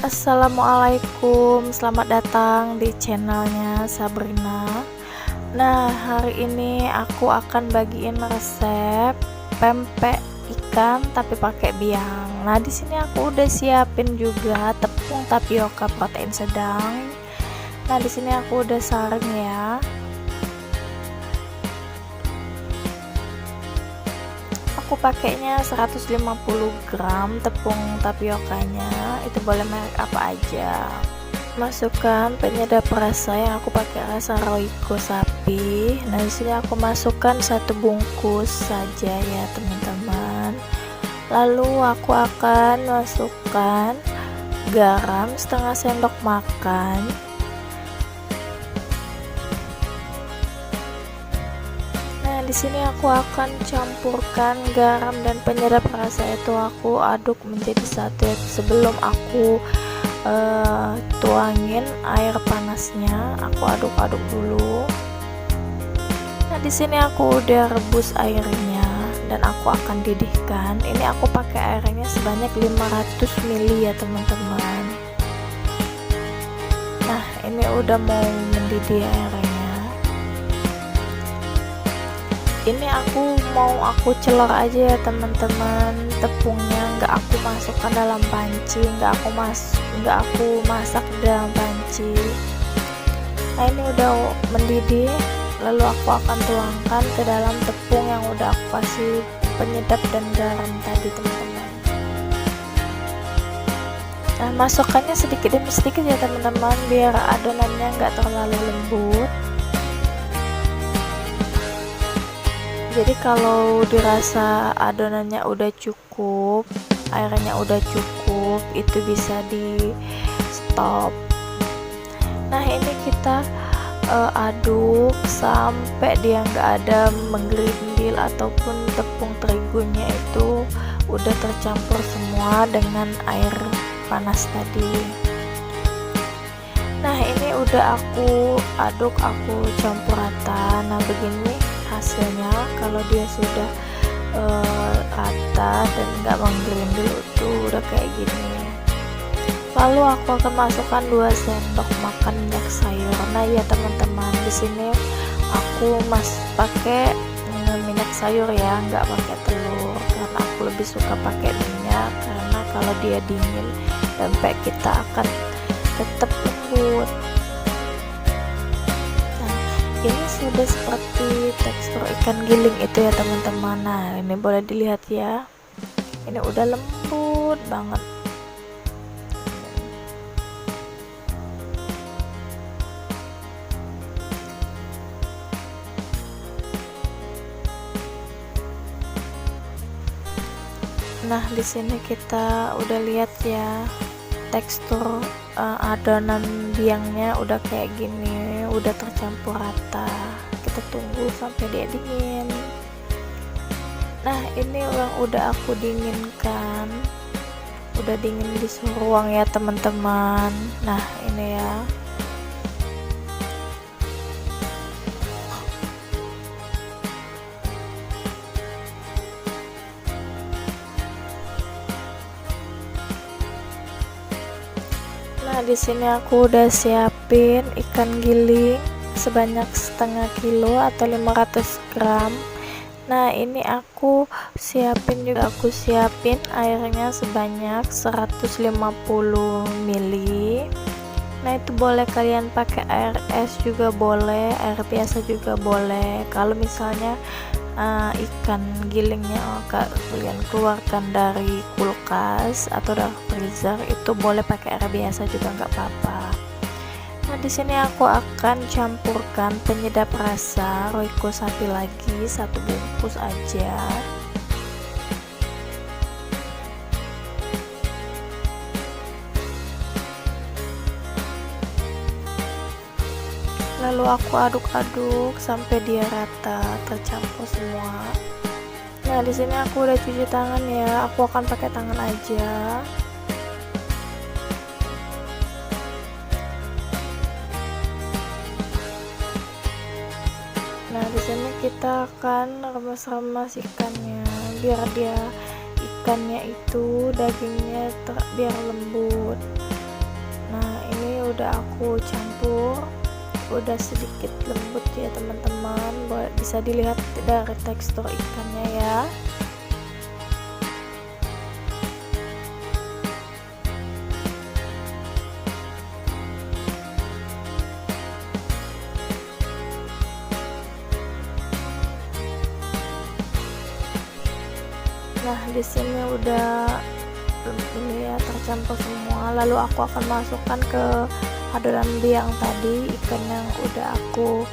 Assalamualaikum, selamat datang di channelnya Sabrina. Nah, hari ini aku akan bagiin resep pempek ikan tapi pakai biang. Nah, di sini aku udah siapin juga tepung tapioka protein sedang. Nah, di sini aku udah saring ya. Aku pakainya 150 gram tepung tapiokanya, itu boleh merek apa aja. Masukkan penyedap rasa yang aku pakai rasa Royco sapi. Nah, di sini aku masukkan 1 bungkus saja ya teman-teman. Lalu aku akan masukkan garam setengah sendok makan. Di sini aku akan campurkan garam dan penyedap rasa itu aku aduk menjadi satu ya. Sebelum aku tuangin air panasnya, aku aduk-aduk dulu. Nah, di sini aku udah rebus airnya dan aku akan didihkan. Ini aku pakai airnya sebanyak 500 ml ya teman-teman. Nah, ini udah mau mendidih airnya. Ini aku celor aja ya teman-teman, tepungnya nggak aku masukkan dalam panci, nggak aku masak dalam panci. Nah, ini udah mendidih, lalu aku akan tuangkan ke dalam tepung yang udah aku kasih penyedap dan garam tadi teman-teman. Nah, masukkannya sedikit demi sedikit ya teman-teman, biar adonannya nggak terlalu lembut. Jadi kalau dirasa adonannya udah cukup, airnya udah cukup, itu bisa di stop. Nah, ini kita aduk sampai dia nggak ada menggerindil ataupun tepung terigunya itu udah tercampur semua dengan air panas tadi. Nah, ini udah aku aduk, aku campur rata. Nah, begini hasilnya kalau dia sudah rata dan nggak menggerindil, itu udah kayak gini. Lalu aku akan masukkan 2 sendok makan minyak sayur. Nah ya teman-teman, di sini aku pakai minyak sayur ya, nggak pakai telur, karena aku lebih suka pakai minyak, karena kalau dia dingin pempek kita akan tetap lembut. Ini sudah seperti tekstur ikan giling itu ya teman-teman. Nah, ini boleh dilihat ya, ini udah lembut banget. Nah, di sini kita udah lihat ya, tekstur adonan biangnya udah kayak gini, udah tercampur rata. Kita tunggu sampai dia dingin. Nah, ini yang udah aku dinginkan, udah dingin di suhu ruang ya teman-teman. Nah, ini ya. Nah, di sini aku udah siapin ikan giling sebanyak setengah kilo atau 500 gram. Nah, ini aku siapin airnya sebanyak 150 ml. Nah, itu boleh kalian pakai air es juga boleh, air biasa juga boleh. Kalau misalnya ikan gilingnya kalian keluarkan dari kulkas atau dari freezer, itu boleh pakai air biasa juga nggak apa-apa. Nah, di sini aku akan campurkan penyedap rasa Royco sapi lagi 1 bungkus aja. Lalu aku aduk-aduk sampai dia rata, tercampur semua. Nah, di sini aku udah cuci tangan ya, aku akan pakai tangan aja. Nah, di sini kita akan remas-remas ikannya biar dia ikannya itu dagingnya biar lembut. udah aku campur, udah sedikit lembut ya teman-teman, bisa dilihat dari tekstur ikannya ya. Nah, di sini udah ini ya tercampur semua. Lalu aku akan masukkan ke adonan biang tadi, ikan yang udah aku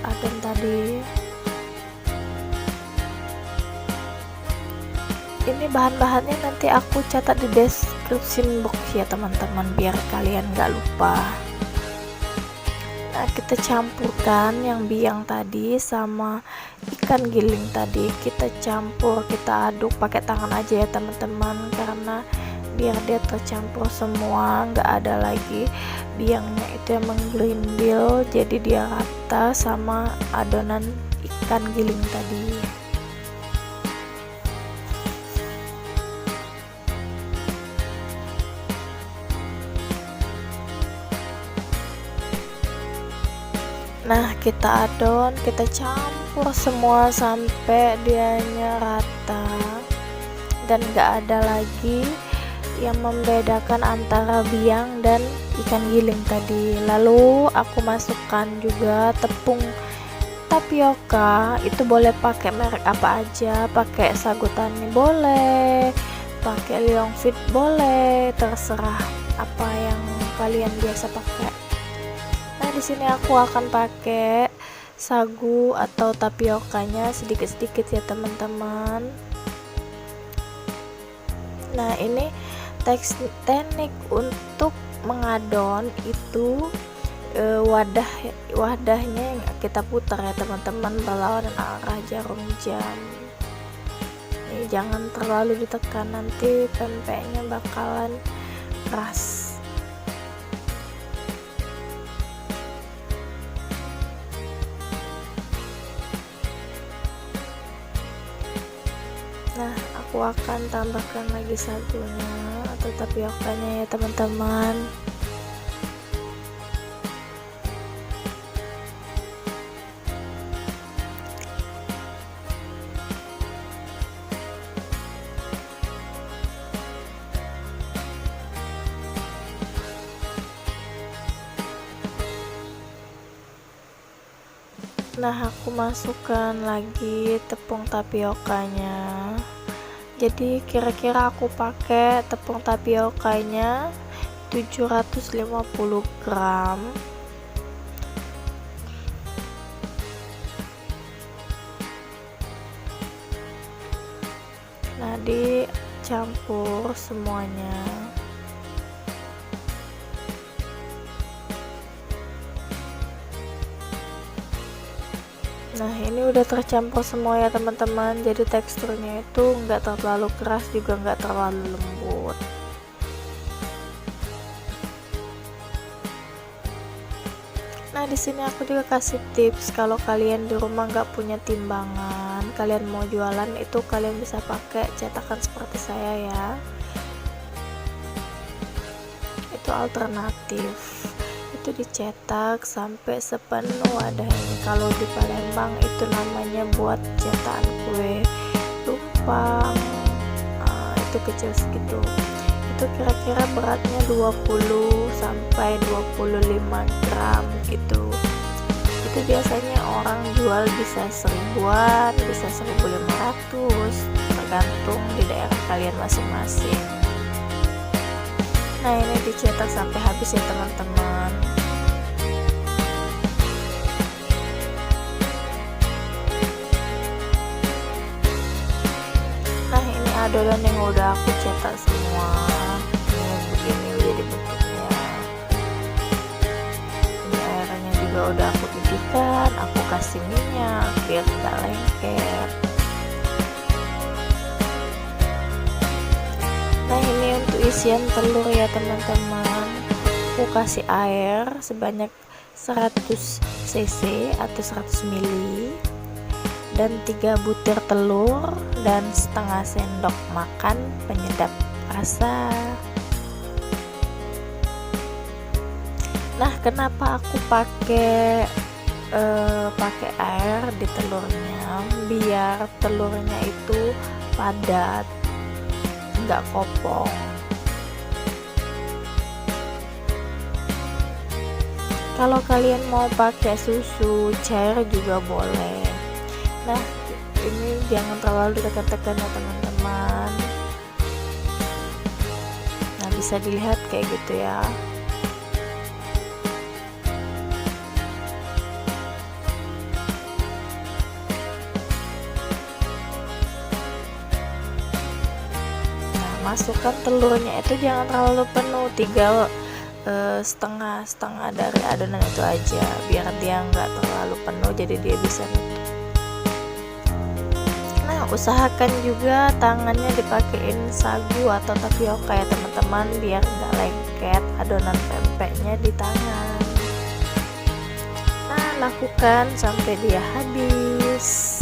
adon tadi. Ini bahan-bahannya nanti aku catat di description box ya teman-teman, biar kalian gak lupa. Nah, kita campurkan yang biang tadi sama ikan giling tadi, kita campur, kita aduk pakai tangan aja ya teman-teman, karena biar dia tercampur semua, nggak ada lagi biangnya itu yang menggerindil, jadi dia rata sama adonan ikan giling tadi. Nah, kita adon, kita campur semua sampai dianya rata dan gak ada lagi yang membedakan antara biang dan ikan giling tadi. Lalu aku masukkan juga tepung tapioka, itu boleh pakai merek apa aja, pakai sagu tani boleh, pakai Liong Fit boleh, terserah apa yang kalian biasa pakai. Nah, di sini aku akan pakai sagu atau tapiokanya sedikit-sedikit ya teman-teman. Nah, ini teknik untuk mengadon itu wadahnya yang kita putar ya teman-teman, berlawanan arah jarum jam. Ini jangan terlalu ditekan, nanti pempeknya bakalan keras. Nah, aku akan tambahkan lagi sagunya atau tapiokanya ya teman-teman. Nah, aku masukkan lagi tepung tapiokanya. Jadi kira-kira aku pakai tepung tapiokanya 750 gram. Nah, dicampur semuanya. Nah, ini udah tercampur semua ya teman-teman, jadi teksturnya itu enggak terlalu keras juga enggak terlalu lembut. Nah, di sini aku juga kasih tips, kalau kalian di rumah nggak punya timbangan, kalian mau jualan itu kalian bisa pakai cetakan seperti saya ya. Itu alternatif. Itu dicetak sampai sepenuh wadah ini. Kalau di Palembang itu namanya buat cetakan kue lumpang. Itu kecil segitu. Itu kira-kira beratnya 20 sampai 25 gram gitu. Itu biasanya orang jual bisa 1000-an, bisa 1500, tergantung di daerah kalian masing-masing. Nah, ini dicetak sampai habis ya teman-teman. Nah, ini adonan yang udah aku cetak semua. Ini begini jadi bentuknya. Ini airnya juga udah aku didihkan, aku kasih minyak biar tidak lengket. Nah, ini untuk isian telur ya teman-teman. Aku kasih air sebanyak 100 cc atau 100 ml dan 3 butir telur dan setengah sendok makan penyedap rasa. Nah, kenapa aku pakai air di telurnya? Biar telurnya itu padat, nggak kopong. Kalau kalian mau pakai susu cair juga boleh. Nah, ini jangan terlalu ditekan-tekan ya teman-teman. Nah, bisa dilihat kayak gitu ya. Nah, masukkan telurnya itu jangan terlalu penuh, setengah dari adonan itu aja, biar dia nggak terlalu penuh, jadi dia bisa nutup. Nah, usahakan juga tangannya dipakein sagu atau tapioka ya teman-teman, biar nggak lengket adonan pempeknya di tangan. Nah, lakukan sampai dia habis.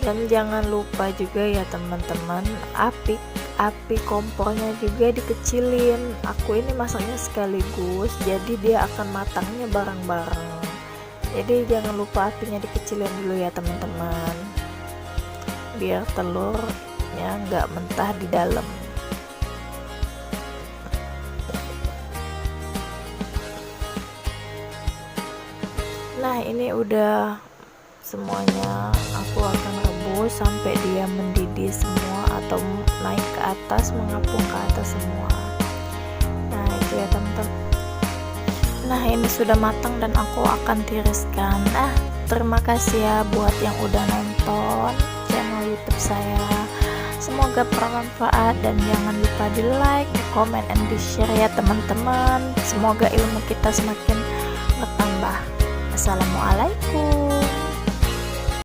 Dan jangan lupa juga ya teman-teman, api kompornya juga dikecilin. Aku ini masaknya sekaligus, jadi dia akan matangnya bareng-bareng. Jadi jangan lupa apinya dikecilin dulu ya teman-teman, biar telurnya nggak mentah di dalam. Nah, ini udah semuanya, aku akan rebus sampai dia mendidih semua atau naik ke atas, mengapung ke atas semua. Nah, itu ya teman-teman. Nah, ini sudah matang dan aku akan tiriskan. Nah, terima kasih ya buat yang udah nonton channel YouTube saya. Semoga bermanfaat dan jangan lupa di like, di comment, and di share ya teman-teman. Semoga ilmu kita semakin bertambah. Assalamualaikum.